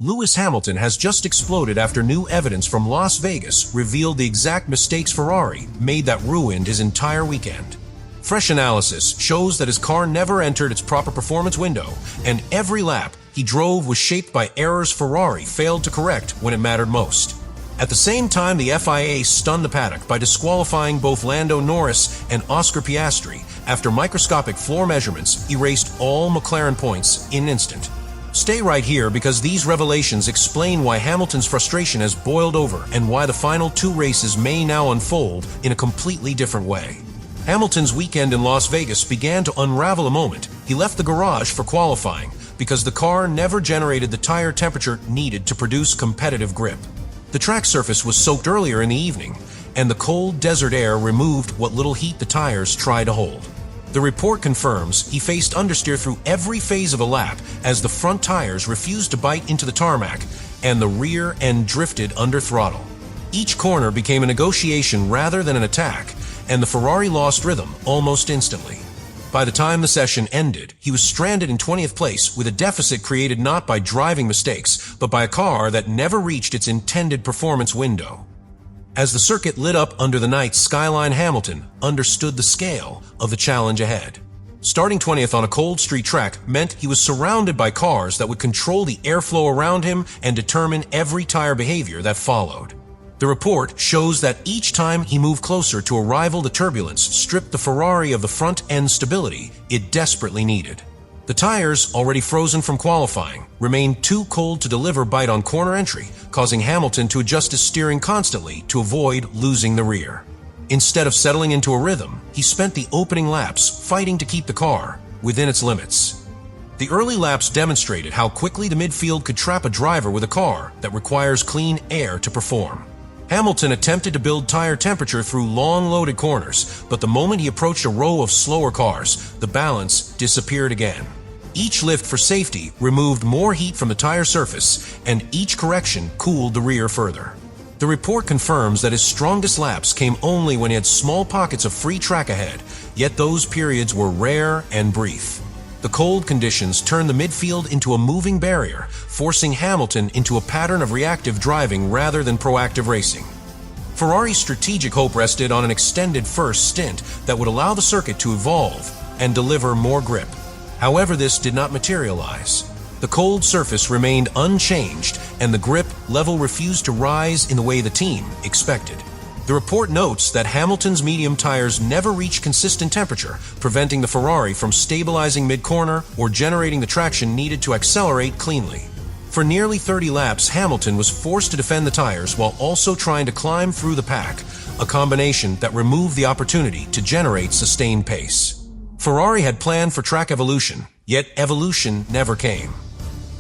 Lewis Hamilton has just exploded after new evidence from Las Vegas revealed the exact mistakes Ferrari made that ruined his entire weekend. Fresh analysis shows that his car never entered its proper performance window, and every lap he drove was shaped by errors Ferrari failed to correct when it mattered most. At the same time, the FIA stunned the paddock by disqualifying both Lando Norris and Oscar Piastri after microscopic floor measurements erased all McLaren points in an instant. Stay right here because these revelations explain why Hamilton's frustration has boiled over and why the final two races may now unfold in a completely different way. Hamilton's weekend in Las Vegas began to unravel the moment he left the garage for qualifying because the car never generated the tire temperature needed to produce competitive grip. The track surface was soaked earlier in the evening, and the cold desert air removed what little heat the tires tried to hold. The report confirms he faced understeer through every phase of a lap as the front tires refused to bite into the tarmac and the rear end drifted under throttle. Each corner became a negotiation rather than an attack, and the Ferrari lost rhythm almost instantly. By the time the session ended, he was stranded in 20th place with a deficit created not by driving mistakes, but by a car that never reached its intended performance window. As the circuit lit up under the night skyline, Hamilton understood the scale of the challenge ahead. Starting 20th on a cold street track meant he was surrounded by cars that would control the airflow around him and determine every tire behavior that followed. The report shows that each time he moved closer to a rival, the turbulence stripped the Ferrari of the front-end stability it desperately needed. The tires, already frozen from qualifying, remained too cold to deliver bite on corner entry, causing Hamilton to adjust his steering constantly to avoid losing the rear. Instead of settling into a rhythm, he spent the opening laps fighting to keep the car within its limits. The early laps demonstrated how quickly the midfield could trap a driver with a car that requires clean air to perform. Hamilton attempted to build tire temperature through long loaded corners, but the moment he approached a row of slower cars, the balance disappeared again. Each lift for safety removed more heat from the tire surface, and each correction cooled the rear further. The report confirms that his strongest laps came only when he had small pockets of free track ahead, yet those periods were rare and brief. The cold conditions turned the midfield into a moving barrier, forcing Hamilton into a pattern of reactive driving rather than proactive racing. Ferrari's strategic hope rested on an extended first stint that would allow the circuit to evolve and deliver more grip. However, this did not materialize. The cold surface remained unchanged, and the grip level refused to rise in the way the team expected. The report notes that Hamilton's medium tires never reached consistent temperature, preventing the Ferrari from stabilizing mid-corner or generating the traction needed to accelerate cleanly. For nearly 30 laps, Hamilton was forced to defend the tires while also trying to climb through the pack, a combination that removed the opportunity to generate sustained pace. Ferrari had planned for track evolution, yet evolution never came.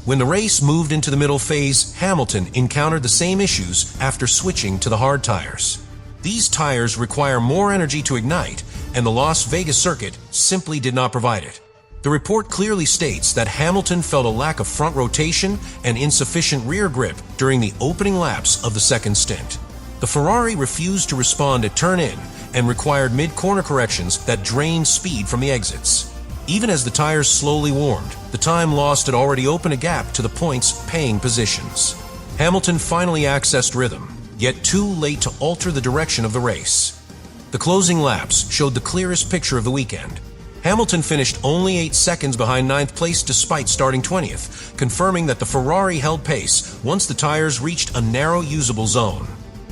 When the race moved into the middle phase, Hamilton encountered the same issues after switching to the hard tires. These tires require more energy to ignite, and the Las Vegas circuit simply did not provide it. The report clearly states that Hamilton felt a lack of front rotation and insufficient rear grip during the opening laps of the second stint. The Ferrari refused to respond at turn-in and required mid-corner corrections that drained speed from the exits. Even as the tires slowly warmed, the time lost had already opened a gap to the points-paying positions. Hamilton finally accessed rhythm, yet too late to alter the direction of the race. The closing laps showed the clearest picture of the weekend. Hamilton finished only 8 seconds behind 9th place despite starting 20th, confirming that the Ferrari held pace once the tires reached a narrow usable zone.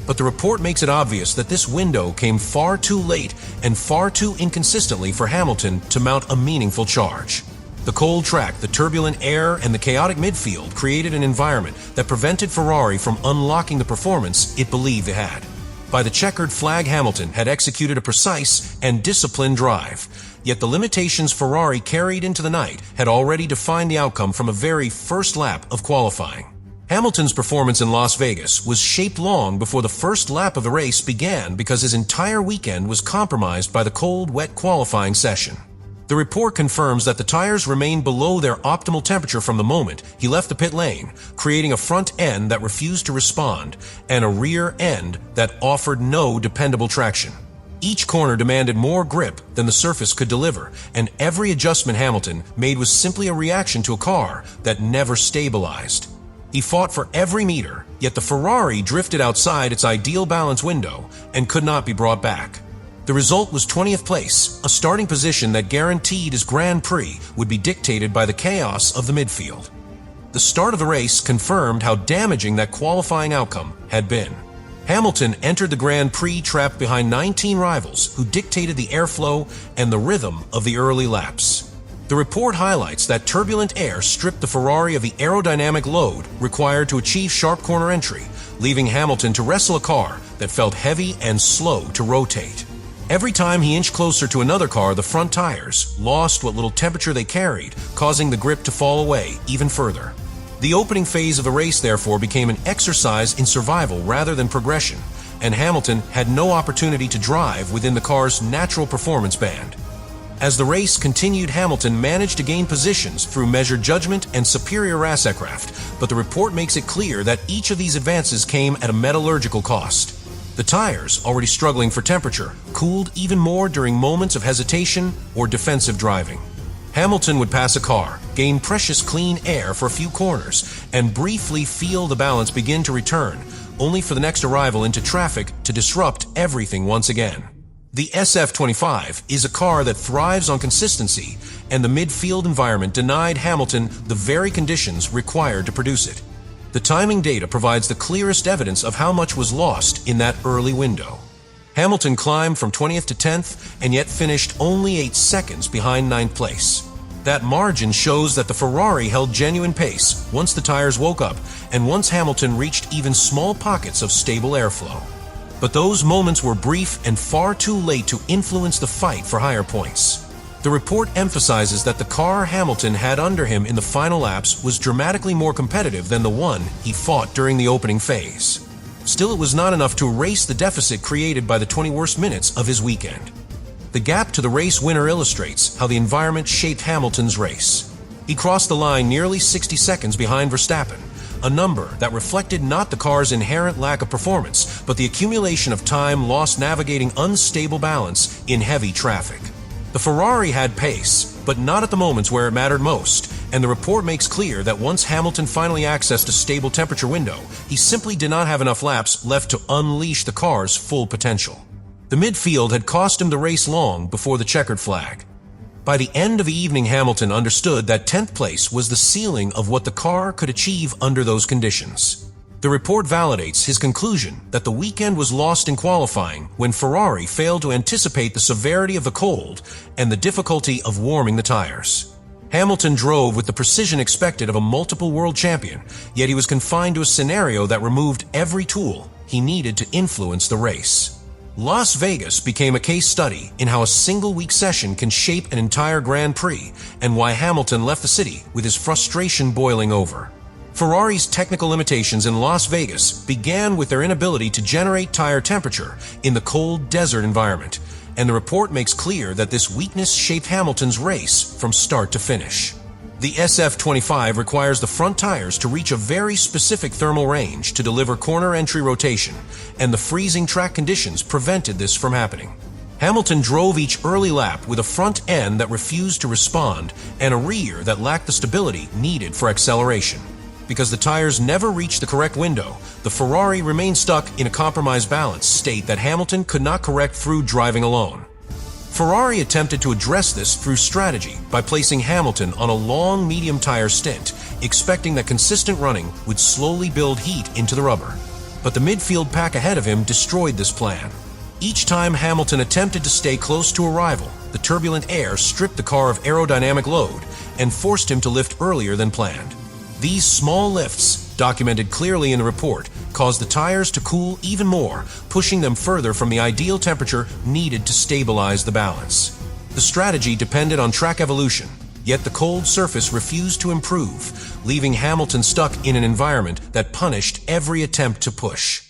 But the report makes it obvious that this window came far too late and far too inconsistently for Hamilton to mount a meaningful charge. The cold track, the turbulent air, and the chaotic midfield created an environment that prevented Ferrari from unlocking the performance it believed it had. By the checkered flag, Hamilton had executed a precise and disciplined drive, yet the limitations Ferrari carried into the night had already defined the outcome from a very first lap of qualifying. Hamilton's performance in Las Vegas was shaped long before the first lap of the race began because his entire weekend was compromised by the cold, wet qualifying session. The report confirms that the tires remained below their optimal temperature from the moment he left the pit lane, creating a front end that refused to respond and a rear end that offered no dependable traction. Each corner demanded more grip than the surface could deliver, and every adjustment Hamilton made was simply a reaction to a car that never stabilized. He fought for every meter, yet the Ferrari drifted outside its ideal balance window and could not be brought back. The result was 20th place, a starting position that guaranteed his Grand Prix would be dictated by the chaos of the midfield. The start of the race confirmed how damaging that qualifying outcome had been. Hamilton entered the Grand Prix trapped behind 19 rivals who dictated the airflow and the rhythm of the early laps. The report highlights that turbulent air stripped the Ferrari of the aerodynamic load required to achieve sharp corner entry, leaving Hamilton to wrestle a car that felt heavy and slow to rotate. Every time he inched closer to another car, the front tires lost what little temperature they carried, causing the grip to fall away even further. The opening phase of the race, therefore, became an exercise in survival rather than progression, and Hamilton had no opportunity to drive within the car's natural performance band. As the race continued, Hamilton managed to gain positions through measured judgment and superior race aircraft, but the report makes it clear that each of these advances came at a metallurgical cost. The tires, already struggling for temperature, cooled even more during moments of hesitation or defensive driving. Hamilton would pass a car, gain precious clean air for a few corners, and briefly feel the balance begin to return, only for the next arrival into traffic to disrupt everything once again. The SF25 is a car that thrives on consistency, and the midfield environment denied Hamilton the very conditions required to produce it. The timing data provides the clearest evidence of how much was lost in that early window. Hamilton climbed from 20th to 10th and yet finished only 8 seconds behind 9th place. That margin shows that the Ferrari held genuine pace once the tires woke up and once Hamilton reached even small pockets of stable airflow. But those moments were brief and far too late to influence the fight for higher points. The report emphasizes that the car Hamilton had under him in the final laps was dramatically more competitive than the one he fought during the opening phase. Still, it was not enough to erase the deficit created by the 20 worst minutes of his weekend. The gap to the race winner illustrates how the environment shaped Hamilton's race. He crossed the line nearly 60 seconds behind Verstappen, a number that reflected not the car's inherent lack of performance, but the accumulation of time lost navigating unstable balance in heavy traffic. The Ferrari had pace, but not at the moments where it mattered most, and the report makes clear that once Hamilton finally accessed a stable temperature window, he simply did not have enough laps left to unleash the car's full potential. The midfield had cost him the race long before the checkered flag. By the end of the evening, Hamilton understood that 10th place was the ceiling of what the car could achieve under those conditions. The report validates his conclusion that the weekend was lost in qualifying when Ferrari failed to anticipate the severity of the cold and the difficulty of warming the tires. Hamilton drove with the precision expected of a multiple world champion, yet he was confined to a scenario that removed every tool he needed to influence the race. Las Vegas became a case study in how a single-week session can shape an entire Grand Prix and why Hamilton left the city with his frustration boiling over. Ferrari's technical limitations in Las Vegas began with their inability to generate tire temperature in the cold desert environment, and the report makes clear that this weakness shaped Hamilton's race from start to finish. The SF25 requires the front tires to reach a very specific thermal range to deliver corner entry rotation, and the freezing track conditions prevented this from happening. Hamilton drove each early lap with a front end that refused to respond and a rear that lacked the stability needed for acceleration. Because the tires never reached the correct window, the Ferrari remained stuck in a compromised balance state that Hamilton could not correct through driving alone. Ferrari attempted to address this through strategy by placing Hamilton on a long medium tire stint, expecting that consistent running would slowly build heat into the rubber. But the midfield pack ahead of him destroyed this plan. Each time Hamilton attempted to stay close to a rival, the turbulent air stripped the car of aerodynamic load and forced him to lift earlier than planned. These small lifts, documented clearly in the report, caused the tires to cool even more, pushing them further from the ideal temperature needed to stabilize the balance. The strategy depended on track evolution, yet the cold surface refused to improve, leaving Hamilton stuck in an environment that punished every attempt to push.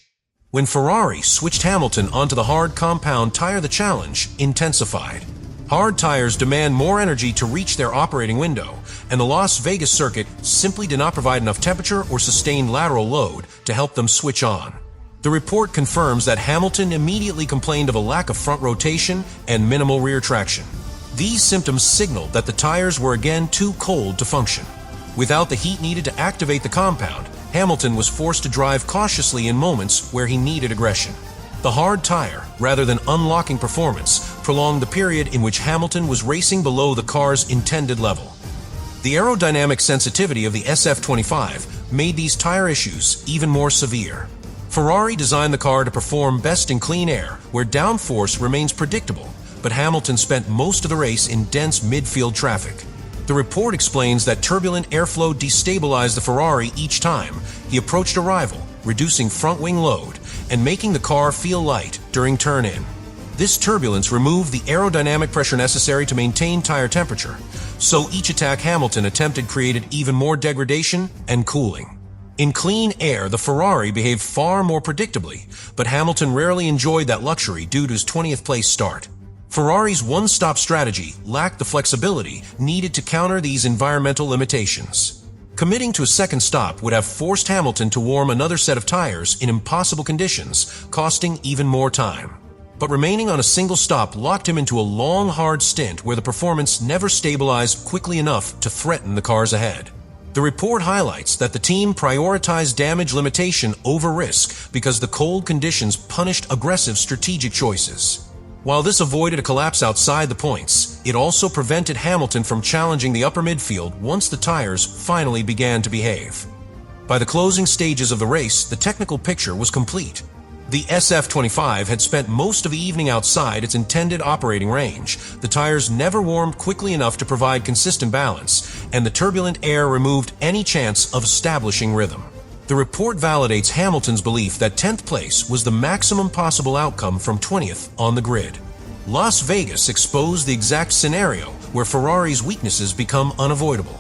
When Ferrari switched Hamilton onto the hard compound tire, the challenge intensified. Hard tires demand more energy to reach their operating window, and the Las Vegas circuit simply did not provide enough temperature or sustained lateral load to help them switch on. The report confirms that Hamilton immediately complained of a lack of front rotation and minimal rear traction. These symptoms signaled that the tires were again too cold to function. Without the heat needed to activate the compound, Hamilton was forced to drive cautiously in moments where he needed aggression. The hard tire, rather than unlocking performance, prolonged the period in which Hamilton was racing below the car's intended level. The aerodynamic sensitivity of the SF25 made these tire issues even more severe. Ferrari designed the car to perform best in clean air, where downforce remains predictable, but Hamilton spent most of the race in dense midfield traffic. The report explains that turbulent airflow destabilized the Ferrari each time he approached a rival, reducing front-wing load and making the car feel light during turn-in. This turbulence removed the aerodynamic pressure necessary to maintain tire temperature, so each attack Hamilton attempted created even more degradation and cooling. In clean air, the Ferrari behaved far more predictably, but Hamilton rarely enjoyed that luxury due to his 20th place start. Ferrari's one-stop strategy lacked the flexibility needed to counter these environmental limitations. Committing to a second stop would have forced Hamilton to warm another set of tires in impossible conditions, costing even more time. But remaining on a single stop locked him into a long, hard stint where the performance never stabilized quickly enough to threaten the cars ahead. The report highlights that the team prioritized damage limitation over risk because the cold conditions punished aggressive strategic choices. While this avoided a collapse outside the points, it also prevented Hamilton from challenging the upper midfield once the tires finally began to behave. By the closing stages of the race, the technical picture was complete. The SF25 had spent most of the evening outside its intended operating range. The tires never warmed quickly enough to provide consistent balance, and the turbulent air removed any chance of establishing rhythm. The report validates Hamilton's belief that 10th place was the maximum possible outcome from 20th on the grid. Las Vegas exposed the exact scenario where Ferrari's weaknesses become unavoidable.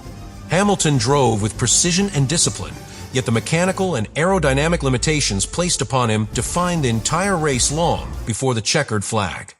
Hamilton drove with precision and discipline, yet the mechanical and aerodynamic limitations placed upon him defined the entire race long before the checkered flag.